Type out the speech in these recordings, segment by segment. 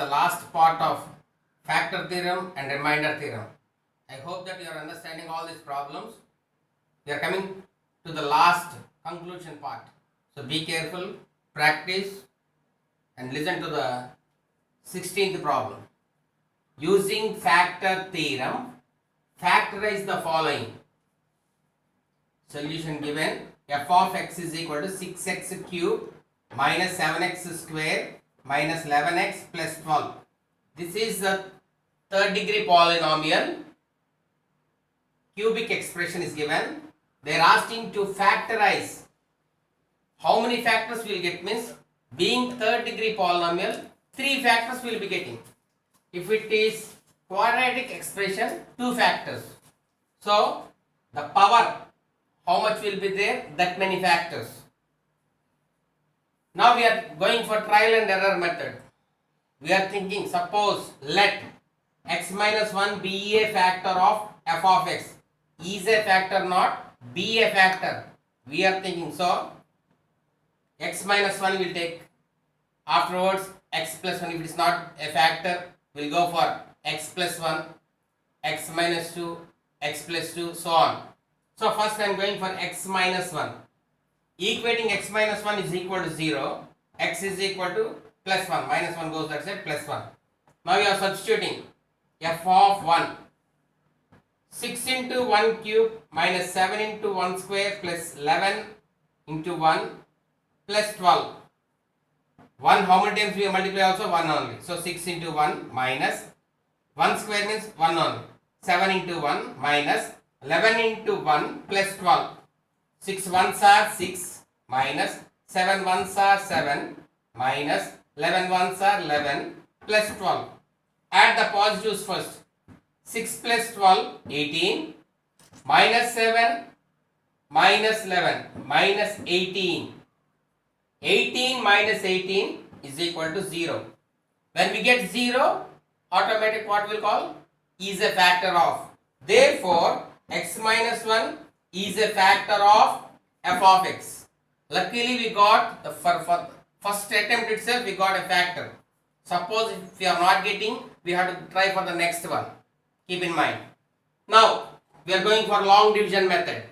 the last part of factor theorem and remainder theorem. I hope that you are understanding all these problems. We are coming to the last conclusion part. So be careful, practice and listen to the 16th problem. Using factor theorem, factorize the following. Solution given: f of x is equal to 6x cube minus 7x square minus 11x plus 12. This is the third degree polynomial. Cubic expression is given. They are asking to factorize. How many factors we will get? Means being third degree polynomial, 3 factors we will be getting. If it is quadratic expression, 2 factors. So the power, how much will be there? That many factors. Now we are going for trial and error method. We are thinking, suppose let x minus 1 be a factor of f of x. Is a factor, not be a factor. We are thinking, so x minus 1 will take. Afterwards x plus 1, if it is not a factor, we will go for x plus 1, x minus 2, x plus 2, so on. So first I am going for x minus 1. Equating x minus 1 is equal to 0. X is equal to plus 1. Minus 1 goes that side, plus 1. Now you are substituting f of 1. 6 into 1 cube minus 7 into 1 square plus 11 into 1 plus 12. 1 how many times we multiply? Also 1 only. So 6 into 1 minus 1 square means 1 only. 7 into 1 minus 11 into 1 plus 12. 6 ones are 6 minus 7 ones are 7 minus 11 ones are 11 plus 12. Add the positives first. 6 plus 12, 18, minus 7, minus 11, minus 18. 18 minus 18 is equal to 0. When we get 0, automatic what we will call? Is a factor of. Therefore, x minus 1 is a factor of f of x. Luckily we got the first attempt itself we got a factor. Suppose if we are not getting, we have to try for the next one. Keep in mind. Now we are going for long division method.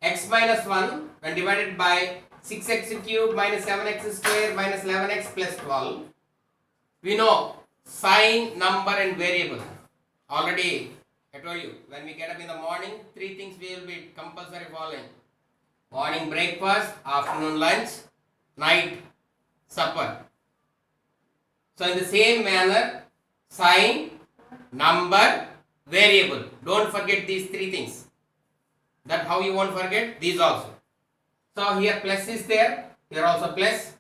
X minus 1 when divided by 6x cube minus 7x square minus 11x plus 12. We know sign, number and variable. Already I told you, when we get up in the morning, 3 things we will be compulsory following. Morning breakfast, afternoon lunch, night supper. So in the same manner, sign, number, variable. Don't forget these 3 things. That how you won't forget these also. So here plus is there, here also plus.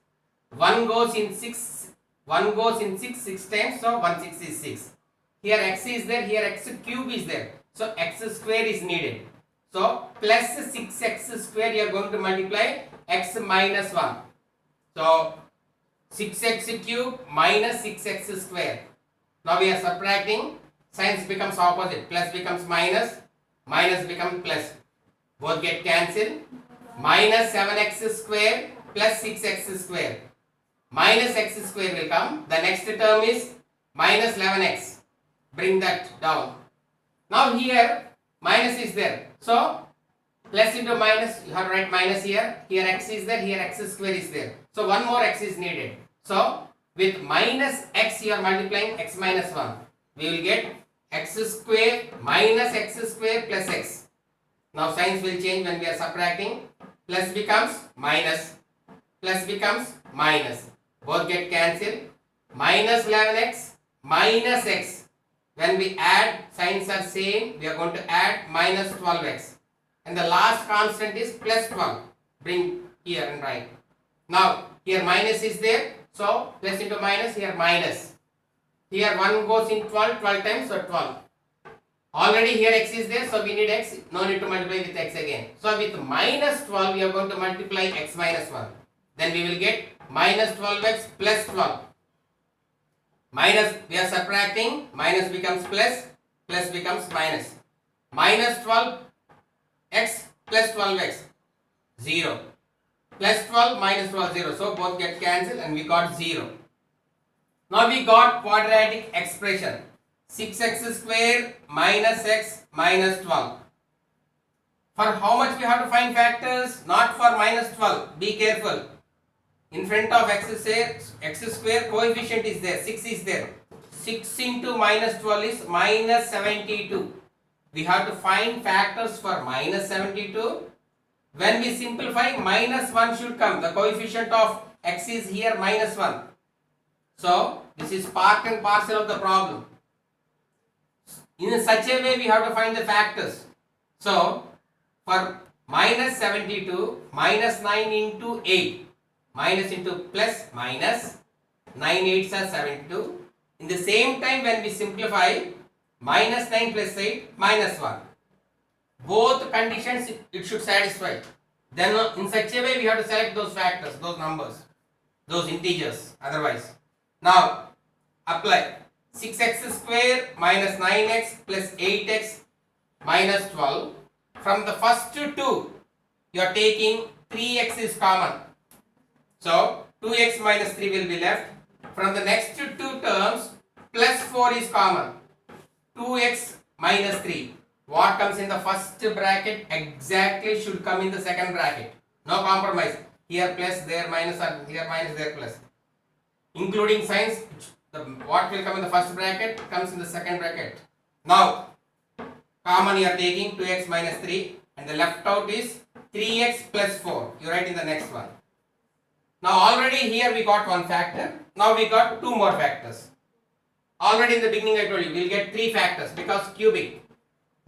1 goes in 6, 1 goes in 6, 6 times, so 1 6 is 6. Here x is there, here x cube is there. So x square is needed. So plus 6x square you are going to multiply x minus 1. So 6x cube minus 6x square. Now we are subtracting, signs becomes opposite. Plus becomes minus, minus becomes plus. Both get cancelled. Minus 7x square plus 6x square. Minus x square will come. The next term is minus 11x. Bring that down. Now here minus is there. So plus into minus, you have to write minus here. Here x is there, here x square is there. So one more x is needed. So with minus x you are multiplying x minus 1. We will get x square minus x square plus x. Now signs will change when we are subtracting. Plus becomes minus. Plus becomes minus. Both get cancelled. Minus 11x minus x. When we add, signs are same, we are going to add minus 12x. And the last constant is plus 12. Bring here and write. Now, here minus is there. So, plus into minus, here minus. Here 1 goes in 12, 12 times, so 12. Already here x is there, so we need x. No need to multiply with x again. So, with minus 12, we are going to multiply x minus 1. Then we will get minus 12x plus 12. Minus, we are subtracting, minus becomes plus, plus becomes minus. Minus 12x plus 12x, 0. Plus 12 minus 12, 0. So both get cancelled and we got 0. Now we got quadratic expression 6x square minus x minus 12. For how much we have to find factors? Not for minus 12. Be careful. In front of x square coefficient is there. 6 is there. 6 into minus 12 is minus 72. We have to find factors for minus 72. When we simplify, minus 1 should come. The coefficient of x is here minus 1. So, this is part and parcel of the problem. In such a way, we have to find the factors. So, for minus 72, minus 9 into 8. Minus into plus minus. 9 8s are 72. In the same time, when we simplify, minus 9 plus 8, minus 1. Both conditions it should satisfy. Then in such a way we have to select those factors, those numbers, those integers otherwise. Now apply 6x square minus 9x plus 8x minus 12. From the first two you are taking 3x is common. So 2x minus 3 will be left. From the next two terms plus 4 is common. 2x minus 3. What comes in the first bracket exactly should come in the second bracket. No compromise. Here plus, there minus, or here minus, there plus. Including signs, what will come in the first bracket comes in the second bracket. Now, common you are taking 2x minus 3 and the left out is 3x plus 4. You write in the next one. Now already here we got one factor. Now we got two more factors. Already in the beginning I told you we will get three factors because cubic.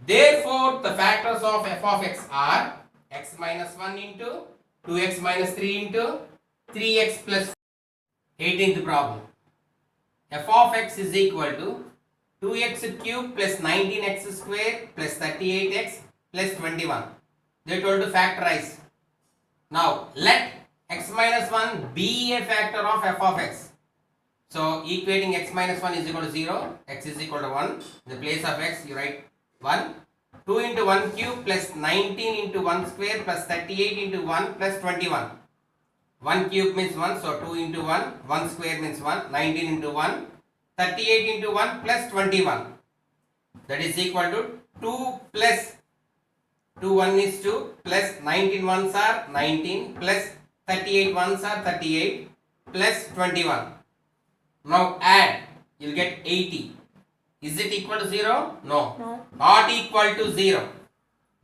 Therefore, the factors of f of x are x minus 1 into 2x minus 3 into 3x plus 4. 18th problem. F of x is equal to 2x cube plus 19x square plus 38x plus 21. They told to factorize. Now, let x minus 1 be a factor of f of x. So, equating x minus 1 is equal to 0, x is equal to 1. In the place of x, you write 1. 2 into 1 cube plus 19 into 1 square plus 38 into 1 plus 21. 1 cube means 1, so 2 into 1, 1 square means 1, 19 into 1, 38 into 1 plus 21. That is equal to 2 plus 2 1 is 2 plus 19 ones are 19 plus 38 ones are 38 plus 21. Now add, you will get 80. Is it equal to 0? No. Not equal to 0.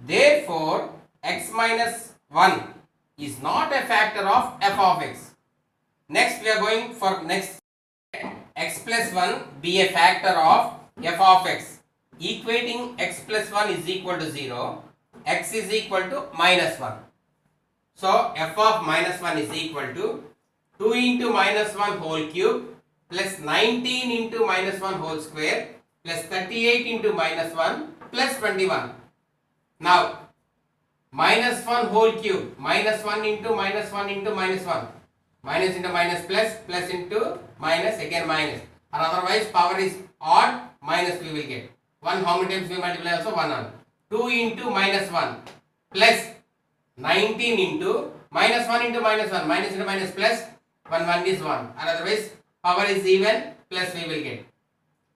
Therefore, x minus 1 is not a factor of f of x. Next we are going for next x plus 1 be a factor of f of x. Equating x plus 1 is equal to 0. X is equal to minus 1. So, f of minus 1 is equal to 2 into minus 1 whole cube plus 19 into minus 1 whole square plus 38 into minus 1 plus 21. Now, minus 1 whole cube, minus 1 into minus 1 into minus 1. Minus into minus plus, plus into minus, again minus. Or otherwise power is odd, minus we will get. 1 how many times we multiply also 1 on. 2 into minus 1 plus 19 into minus 1 into minus 1. Minus into minus plus, 1 is 1. Or otherwise power is even, plus we will get.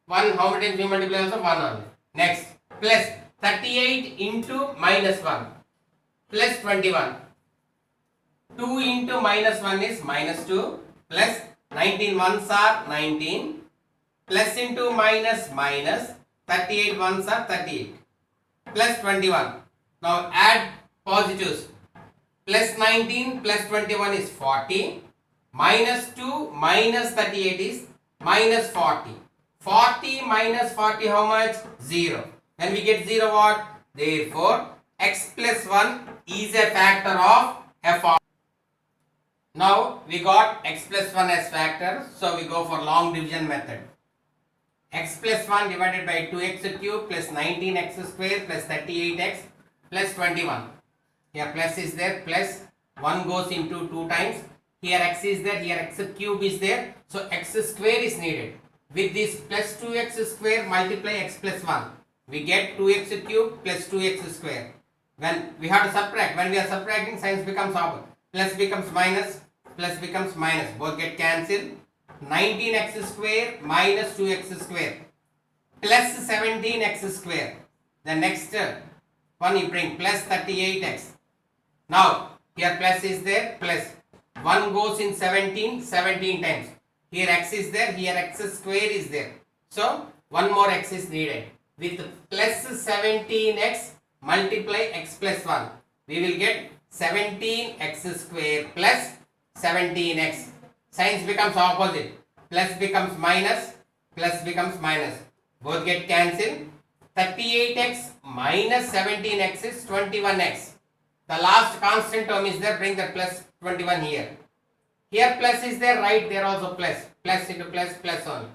1 how many times we multiply also 1 only. Next, plus 38 into minus 1 plus 21. 2 into minus 1 is minus 2 plus 19 ones are 19 plus into minus minus 38 ones are 38 plus 21. Now add positives. Plus 19 plus 21 is 40. Minus 2 minus 38 is minus 40. 40 minus 40 how much? 0. When we get 0 what? Therefore, x plus 1 is a factor of f of. Now we got x plus 1 as factor. So we go for long division method. X plus 1 divided by 2x cube plus 19x square plus 38x plus 21. Here plus is there, plus 1 goes into 2 times. Here x is there, here x cube is there. So x square is needed. With this plus 2x square multiply x plus 1. We get 2x cube plus 2x square. When we have to subtract, when we are subtracting, signs becomes opposite. Plus becomes minus, plus becomes minus. Both get cancelled. 19x square minus 2x square plus 17x square. The next one you bring plus 38x. Now here plus is there, plus 1 goes in 17 times. Here x is there, here x square is there. So one more x is needed. With plus 17x multiply x plus 1. We will get 17x square plus 17x. Signs becomes opposite. Plus becomes minus, plus becomes minus. Both get cancelled. 38x minus 17x is 21x. The last constant term is there, bring the plus 21 here. Here plus is there, right there also plus. Plus into plus, plus only.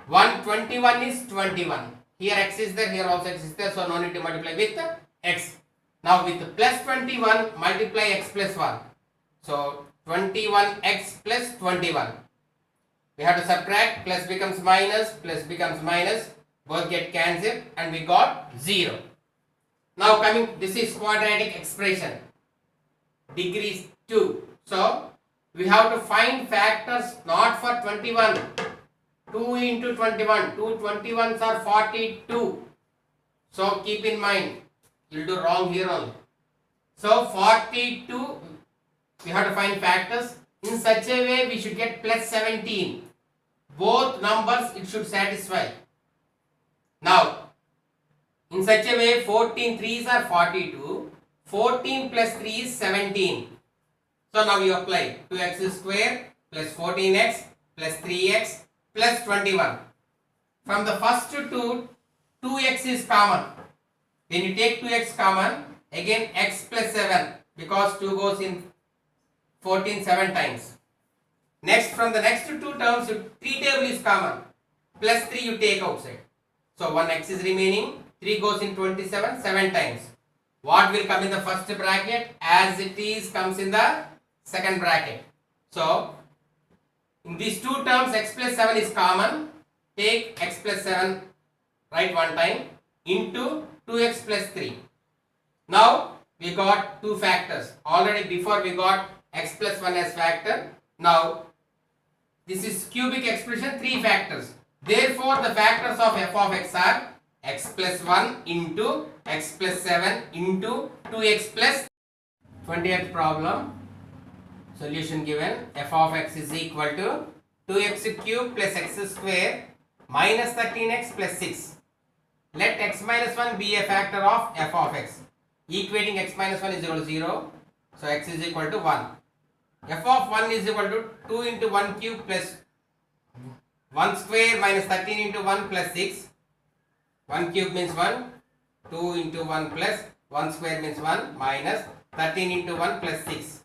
121 is 21. Here x is there, here also x is there, so no need to multiply with x. Now with plus 21 multiply x plus 1. So 21x plus 21. We have to subtract, plus becomes minus, both get cancelled and we got 0. Now coming, this is quadratic expression, degrees 2. So we have to find factors not for 21. 2 into 21, 2 21s are 42. So keep in mind, you will do wrong here only. So 42, we have to find factors. In such a way we should get plus 17. Both numbers it should satisfy. Now in such a way 14 3s are 42. 14 plus 3 is 17. So now you apply 2x square plus 14x plus 3x plus 21. From the first two, 2x is common. When you take 2x common, again x plus 7, because 2 goes in 14 7 times. Next, from the next two terms, 3 table is common. Plus 3 you take outside. So 1x is remaining. 3 goes in 27 7 times. What will come in the first bracket? As it is comes in the second bracket. So in these two terms, x plus 7 is common. Take x plus 7, write one time, into 2x plus 3. Now we got two factors. Already before we got x plus 1 as factor. Now this is cubic expression, 3 factors. Therefore the factors of f of x are x plus 1 into x plus 7 into 2x plus 20th problem. Solution given, f of x is equal to 2x cube plus x square minus 13x plus 6. Let x minus 1 be a factor of f of x. Equating x minus 1 is equal to 0. So x is equal to 1. F of 1 is equal to 2 into 1 cube plus 1 square minus 13 into 1 plus 6. 1 cube means 1. 2 into 1 plus 1 square means 1 minus 13 into 1 plus 6.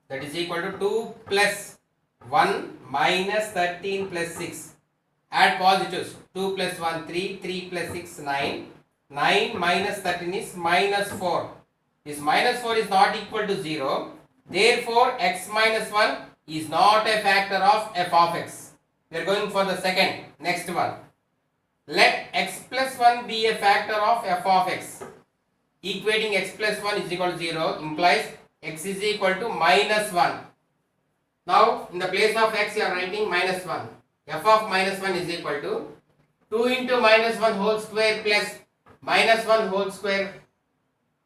That is equal to 2 plus 1 minus 13 plus 6. Add positives. 2 plus 1 3, 3 plus 6 9. 9 minus 13 is minus 4. This minus 4 is not equal to 0. Therefore, x minus 1 is not a factor of f of x. We are going for the second, next one. Let x plus 1 be a factor of f of x. Equating x plus 1 is equal to 0 implies x is equal to minus 1. Now, in the place of x, you are writing minus 1. F of minus 1 is equal to 2 into minus 1 whole square plus minus 1 whole square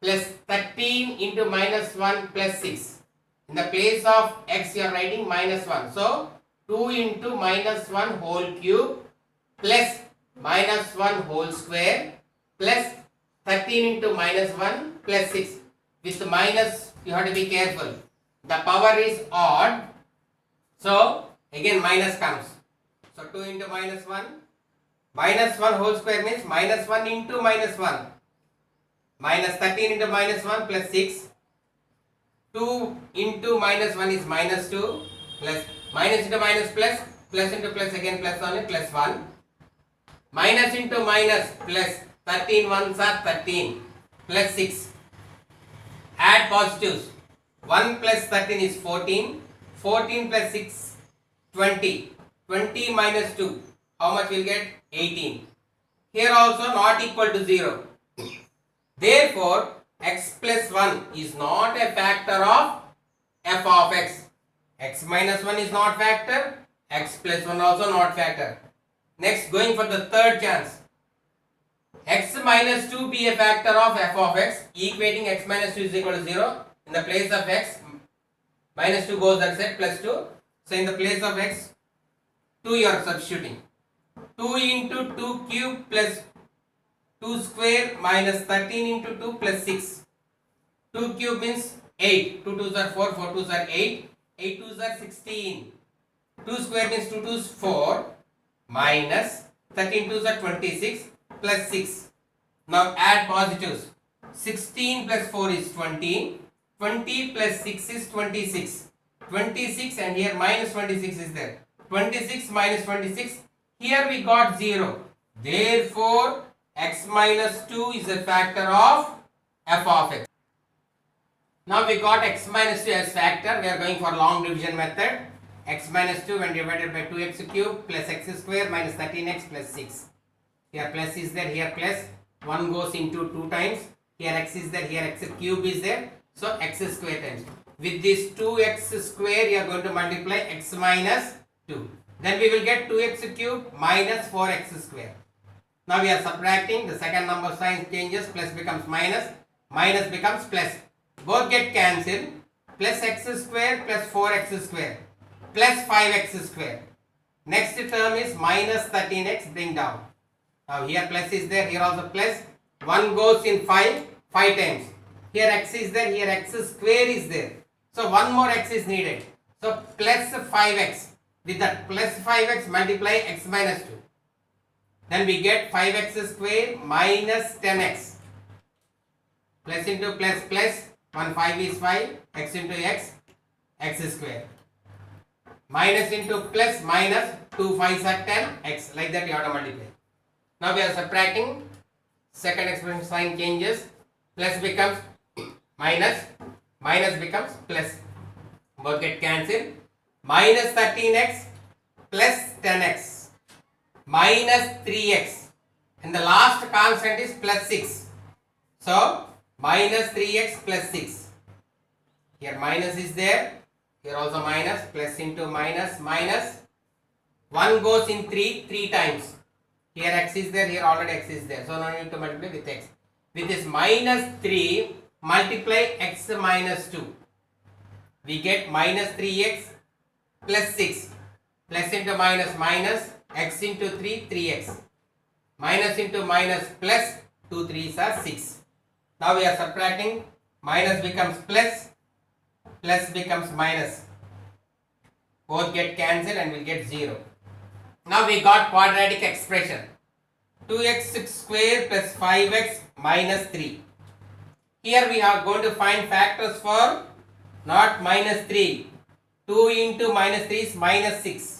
plus 13 into minus 1 plus 6. In the place of x, you are writing minus 1. So, 2 into minus 1 whole cube plus minus 1 whole square plus 13 into minus 1 plus 6. With minus, you have to be careful. The power is odd. So, again minus comes. So, 2 into minus 1. Minus 1 whole square means minus 1 into minus 1. Minus 13 into minus 1 plus 6. 2 into minus 1 is minus 2 plus minus into minus plus into plus again plus only plus 1. Minus into minus plus 13 ones are 13 plus 6. Add positives. 1 plus 13 is 14. 14 plus 6 20. 20 minus 2. How much will get? 18. Here also not equal to 0. Therefore, x plus 1 is not a factor of f of x. X minus 1 is not factor. x plus 1 also not factor. Next, going for the third chance. X minus 2 be a factor of f of x, equating x minus 2 is equal to 0. In the place of x, minus 2 goes that side, plus 2. So in the place of x, 2 you are substituting. 2 into 2 cube plus 2 square minus 13 into 2 plus 6. 2 cube means 8. 2 2s are 4, 4 2s are 8. 8 2s are 16. 2 square means 2 2s 4 minus 13 2s are 26 plus 6. Now add positives. 16 plus 4 is 20. 20 plus 6 is 26. 26 and here minus 26 is there. 26 minus 26. Here we got 0. Therefore, x minus 2 is a factor of f of x. Now we got x minus 2 as factor. We are going for long division method. X minus 2 when divided by 2x cube plus x square minus 13x plus 6. Here plus is there, here plus. 1 goes into 2 times. Here x is there, here x cube is there. So x square times. With this 2x square you are going to multiply x minus 2. Then we will get 2x cube minus 4x square. Now we are subtracting. The second number sign changes. Plus becomes minus. Minus becomes plus. Both get cancelled. Plus x square plus 4x square. Plus 5x square. Next term is minus 13x. Bring down. Now here plus is there. Here also plus. 1 goes in 5 times. Here x is there. Here x square is there. So 1 more x is needed. So plus 5x. With that plus 5x multiply x minus 2. Then we get 5x square minus 10x. Plus into plus plus. 1 5 is 5. X into x. X square. Minus into plus minus. 2 5s are 10. X. Like that you have to multiply. Now we are subtracting. Second expression sign changes. Plus becomes minus. Minus becomes plus. Both get cancelled. Minus 13x plus 10x minus 3x. And the last constant is plus 6. So minus 3x plus 6. Here minus is there. Here also minus. Plus into minus. Minus. 1 goes in 3 times. Here x is there. Here already x is there. So no need to multiply with x. With this minus 3 multiply x minus 2. We get minus 3x plus 6. Plus into minus minus. X into 3 3x. Minus into minus plus 2 3s are 6. Now we are subtracting. Minus becomes plus. Plus becomes minus. Both get cancelled and we get 0. Now we got quadratic expression. 2x square plus 5x minus 3. Here we are going to find factors for not minus 3. 2 into minus 3 is minus 6.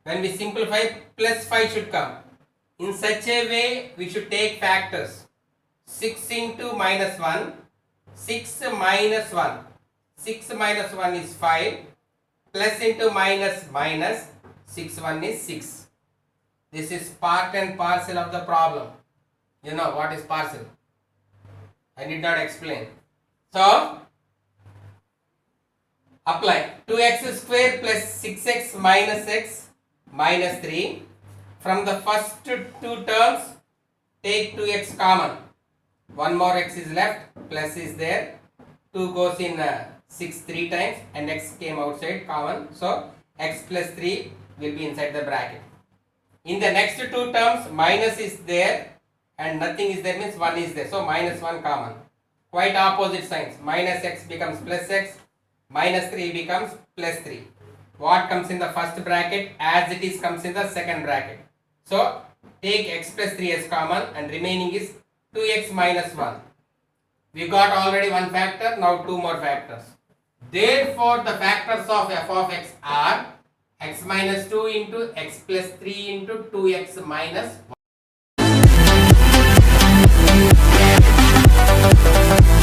When we simplify, plus 5 should come. In such a way, we should take factors. 6 into minus 1. 6 minus 1. 6 minus 1 is 5. Plus into minus minus. 6 1 is 6. This is part and parcel of the problem. You know what is parcel? I did not explain. So, apply 2x square plus 6x minus x minus 3. From the first 2 terms, take 2x common. 1 more x is left, plus is there. 2 goes in 6 3 times and x came outside common. So, x plus 3 will be inside the bracket. In the next 2 terms, minus is there and nothing is there means 1 is there. So, minus 1 common. Quite opposite signs. Minus x becomes plus x. Minus 3 becomes plus 3. What comes in the first bracket as it is comes in the second bracket. So take x plus 3 as common and remaining is 2x minus 1. We got already one factor, now 2 more factors. Therefore the factors of f of x are x minus 2 into x plus 3 into 2x minus 1.